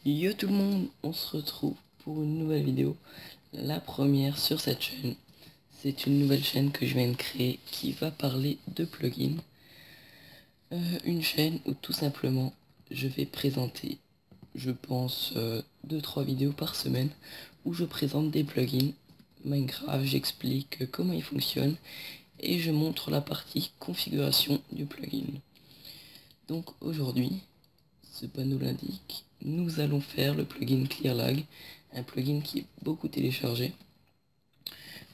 Yo tout le monde, on se retrouve pour une nouvelle vidéo, la première sur cette chaîne. C'est une nouvelle chaîne que je viens de créer qui va parler de plugins. Une chaîne où tout simplement je vais présenter, je pense, 2-3 vidéos par semaine où je présente des plugins Minecraft, j'explique comment ils fonctionnent et je montre la partie configuration du plugin. Donc aujourd'hui, ce panneau l'indique, nous allons faire le plugin ClearLag, un plugin qui est beaucoup téléchargé.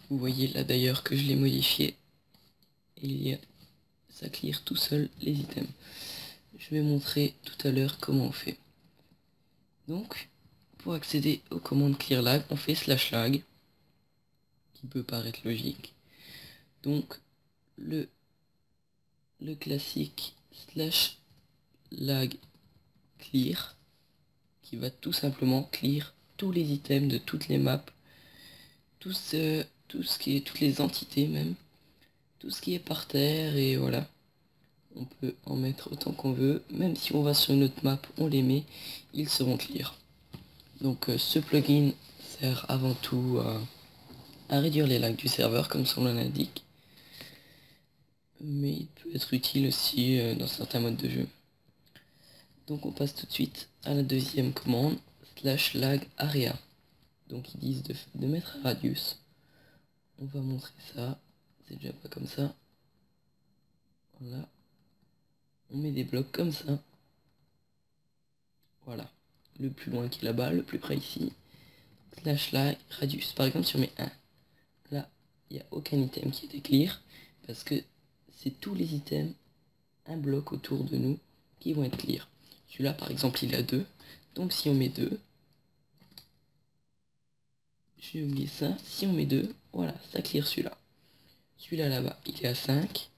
Vous voyez là d'ailleurs que je l'ai modifié et ça clear tout seul les items. Je vais montrer tout à l'heure comment on fait. Donc, pour accéder aux commandes ClearLag, on fait /lag, qui peut paraître logique. Donc, le classique /lag clear, qui va tout simplement clear tous les items de toutes les maps, tout ce qui est, toutes les entités même, tout ce qui est par terre, et voilà. On peut en mettre autant qu'on veut, même si on va sur une autre map, on les met, ils seront clear. Donc ce plugin sert avant tout à réduire les lags du serveur, comme son nom l'indique, mais il peut être utile aussi dans certains modes de jeu. Donc on passe tout de suite à la deuxième commande, /lag area. Donc ils disent de mettre un radius. On va montrer ça, c'est déjà pas comme ça. Voilà. On met des blocs comme ça. Voilà. Le plus loin qui est là-bas, le plus près ici. /lag radius. Par exemple, si on met 1, là, il n'y a aucun item qui était clear, parce que c'est tous les items, un bloc autour de nous, qui vont être clear. Celui-là, par exemple, il a 2. Donc si on met 2, j'ai oublié ça, si on met 2, voilà, ça clear celui-là. Celui-là là-bas, il est à 5.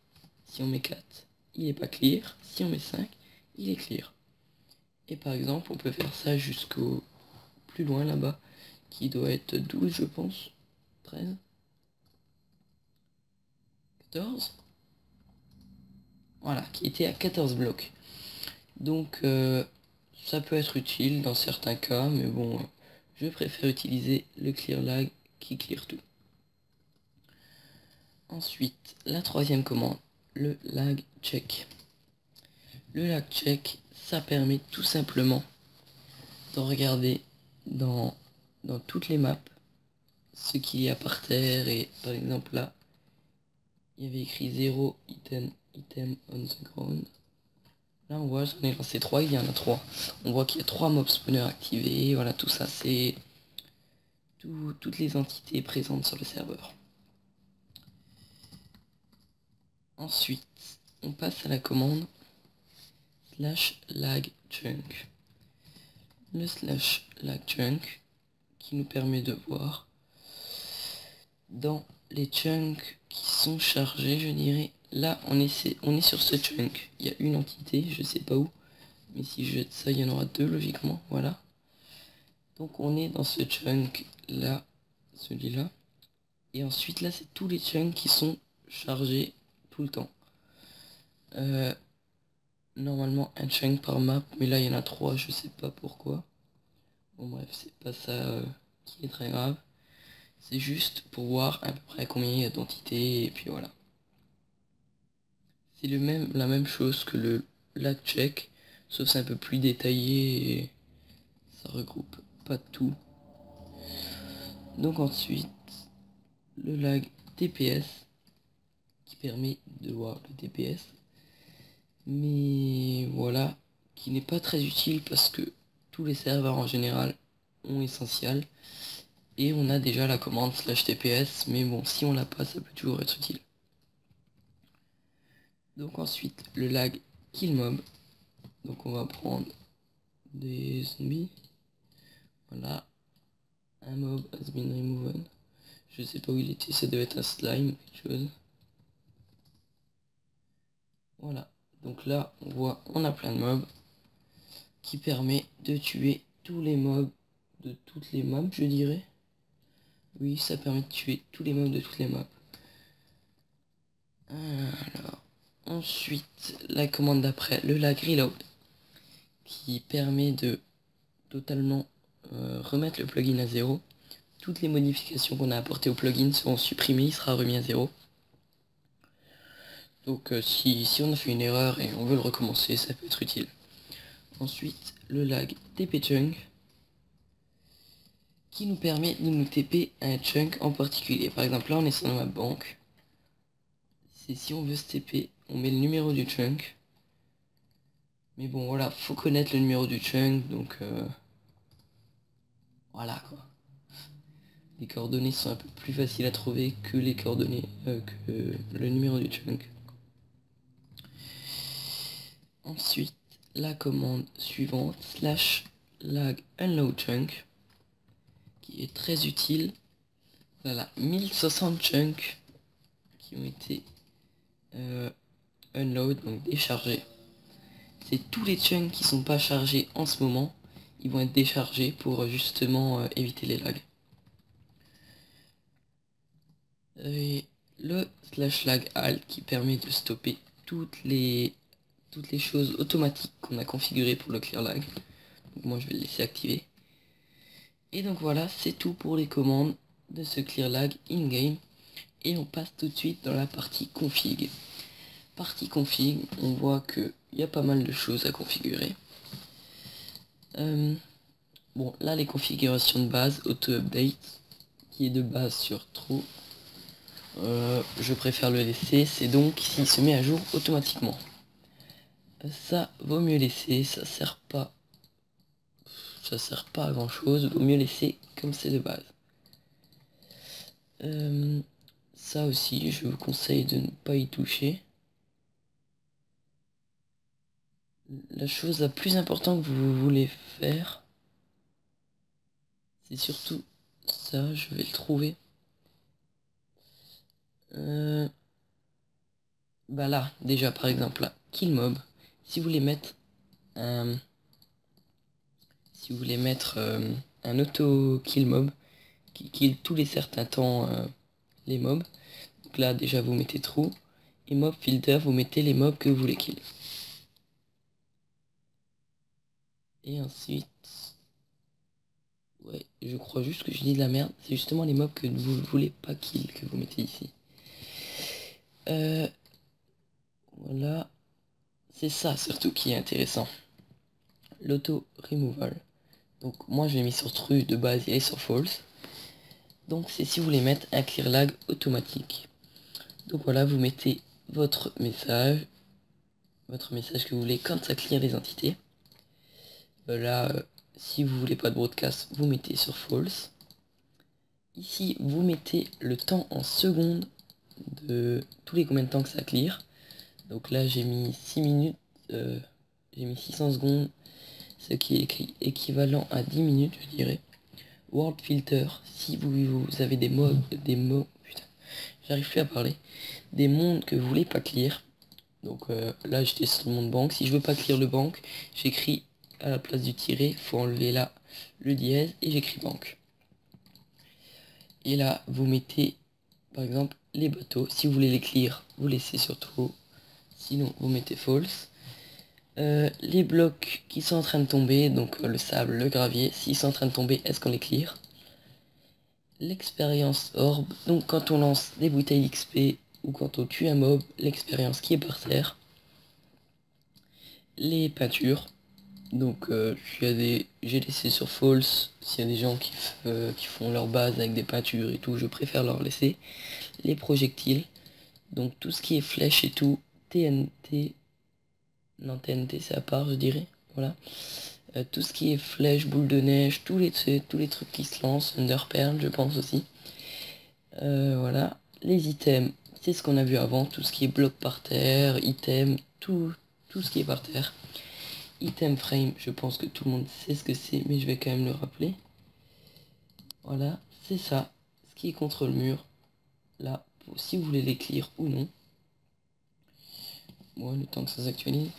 Si on met 4, il n'est pas clear. Si on met 5, il est clear. Et par exemple, on peut faire ça jusqu'au plus loin là-bas, qui doit être 12, je pense. 13, 14. Voilà, qui était à 14 blocs. Donc ça peut être utile dans certains cas, mais bon, je préfère utiliser le ClearLag qui clear tout. Ensuite, la troisième commande, le lag check. Le lag check, ça permet tout simplement de regarder dans toutes les maps ce qu'il y a par terre, et par exemple là, il y avait écrit 0 item on the ground. Là on voit, j'en ai lancé 3, il y en a 3. On voit qu'il y a 3 mob spawners activés, voilà, tout ça c'est toutes les entités présentes sur le serveur. Ensuite, on passe à la commande /lag chunk. Le /lag chunk qui nous permet de voir dans les chunks qui sont chargés, je dirais. Là on est sur ce chunk, il y a une entité, je sais pas où, mais si je jette ça il y en aura 2 logiquement, voilà. Donc on est dans ce chunk là, celui-là, et ensuite là c'est tous les chunks qui sont chargés tout le temps. Normalement un chunk par map, mais là il y en a 3, je sais pas pourquoi. Bon bref, c'est pas ça qui est très grave. C'est juste pour voir à peu près combien il y a d'entités, et puis voilà. C'est la même chose que le lag check, sauf c'est un peu plus détaillé et ça regroupe pas tout. Donc ensuite, le lag TPS qui permet de voir le TPS, mais voilà, qui n'est pas très utile parce que tous les serveurs en général ont Essential et on a déjà la commande /TPS, mais bon, si on l'a pas, ça peut toujours être utile. Donc ensuite, le lag kill mob. Donc on va prendre des zombies. Voilà, un mob has been removed. Je sais pas où il était, ça devait être un slime, quelque chose. Voilà, donc là on voit, on a plein de mobs qui permet de tuer tous les mobs de toutes les maps, je dirais. Oui, ça permet de tuer tous les mobs de toutes les maps. Alors, ensuite, la commande d'après, le lag reload, qui permet de totalement remettre le plugin à 0. Toutes les modifications qu'on a apportées au plugin seront supprimées, il sera remis à 0. Donc si on a fait une erreur et on veut le recommencer, ça peut être utile. Ensuite, le lag TP chunk qui nous permet de nous TP un chunk en particulier. Par exemple, là on est sur ma banque. C'est si on veut se TP, on met le numéro du chunk. Mais bon voilà, faut connaître le numéro du chunk, donc voilà quoi. Les coordonnées sont un peu plus faciles à trouver que les coordonnées, que le numéro du chunk. Ensuite, la commande suivante, /lag unload chunk, qui est très utile. Voilà, 1060 chunks qui ont été unload, donc déchargés. C'est tous les chunks qui sont pas chargés en ce moment, ils vont être déchargés pour justement éviter les lags. Et le /lag halt qui permet de stopper toutes les choses automatiques qu'on a configurées pour le clear lag. Donc moi je vais le laisser activer. Et donc voilà, c'est tout pour les commandes de ce clear lag in-game. Et on passe tout de suite dans la partie config. Partie config, on voit qu'il y a pas mal de choses à configurer. Bon, là les configurations de base, auto-update, qui est de base sur true. Je préfère le laisser, c'est donc s'il se met à jour automatiquement. Ça vaut mieux laisser, ça sert pas à grand chose, vaut mieux laisser comme c'est de base. Ça aussi, je vous conseille de ne pas y toucher. La chose la plus importante que vous voulez faire, c'est surtout ça, je vais le trouver. Bah là, déjà par exemple là, kill mob, si vous voulez mettre un auto kill mob qui kill tous les certains temps les mobs, donc là déjà vous mettez true, et mob filter vous mettez les mobs que vous voulez kill. Et ensuite, ouais, je crois juste que je dis de la merde, c'est justement les mobs que vous voulez pas kill que vous mettez ici. Voilà, c'est ça surtout qui est intéressant. L'auto removal. Donc moi je l'ai mis sur true, de base il est sur false. Donc c'est si vous voulez mettre un clear lag automatique. Donc voilà, vous mettez votre message que vous voulez quand ça clear les entités. Là, si vous voulez pas de broadcast, vous mettez sur false. Ici, vous mettez le temps en secondes de tous les combien de temps que ça clear. Donc là, j'ai mis 6 minutes, j'ai mis 600 secondes, ce qui est écrit équivalent à 10 minutes, je dirais. World filter, si vous avez des mots, putain, j'arrive plus à parler, des mondes que vous voulez pas clear. Donc là, j'étais sur le monde banque. Si je veux pas clear le banque, j'écris à la place du tiret, faut enlever là le dièse et j'écris banque. Et là, vous mettez par exemple les bateaux. Si vous voulez les clear, vous laissez sur true. Sinon, vous mettez false. Les blocs qui sont en train de tomber, donc le sable, le gravier, s'ils sont en train de tomber, est-ce qu'on les clear? L'expérience orb, donc quand on lance des bouteilles XP ou quand on tue un mob, l'expérience qui est par terre. Les peintures, donc j'ai laissé sur false. S'il y a des gens qui font leur base avec des peintures et tout, je préfère leur laisser. Les projectiles, donc tout ce qui est flèche et tout, TNT, non TNT c'est à part je dirais, voilà. Tout ce qui est flèche, boule de neige, tous les trucs qui se lancent, Underpearl je pense aussi. Voilà, les items, c'est ce qu'on a vu avant, tout ce qui est bloc par terre, item, tout ce qui est par terre. Item frame, je pense que tout le monde sait ce que c'est, mais je vais quand même le rappeler. Voilà, c'est ça, ce qui est contre le mur, là, si vous voulez les clear ou non. Bon, le temps que ça s'actualise.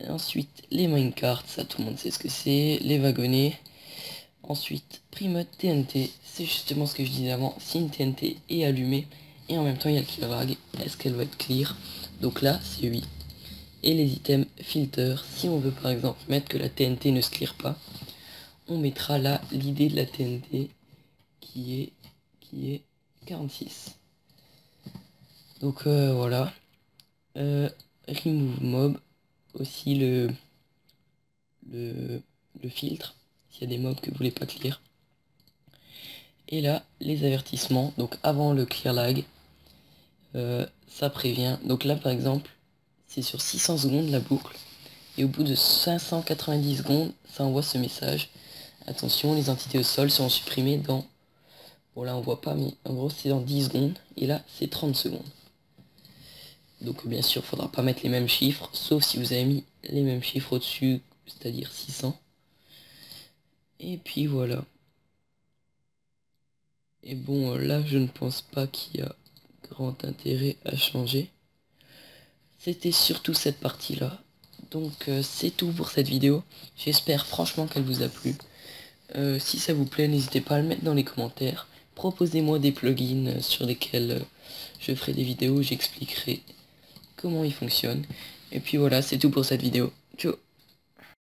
Ensuite, les minecarts, ça tout le monde sait ce que c'est. Les wagonnets. Ensuite, Primode TNT, c'est justement ce que je disais avant. Si une TNT est allumée et en même temps il y a le clear lag, est-ce qu'elle va être clear? Donc là, c'est oui. Et les items filter, si on veut par exemple mettre que la TNT ne se clear pas, on mettra là l'idée de la TNT qui est 46. Donc voilà. Remove mob, aussi le filtre, s'il y a des mobs que vous voulez pas clear. Et là, les avertissements, donc avant le clear lag, ça prévient. Donc là par exemple, c'est sur 600 secondes la boucle, et au bout de 590 secondes, ça envoie ce message. Attention, les entités au sol seront supprimées dans... Bon là on voit pas, mais en gros c'est dans 10 secondes, et là c'est 30 secondes. Donc bien sûr, il faudra pas mettre les mêmes chiffres, sauf si vous avez mis les mêmes chiffres au-dessus, c'est-à-dire 600. Et puis voilà. Et bon, là je ne pense pas qu'il y a grand intérêt à changer. C'était surtout cette partie-là. Donc c'est tout pour cette vidéo. J'espère franchement qu'elle vous a plu. Si ça vous plaît, n'hésitez pas à le mettre dans les commentaires. Proposez-moi des plugins sur lesquels je ferai des vidéos où j'expliquerai comment ils fonctionnent. Et puis voilà, c'est tout pour cette vidéo. Ciao.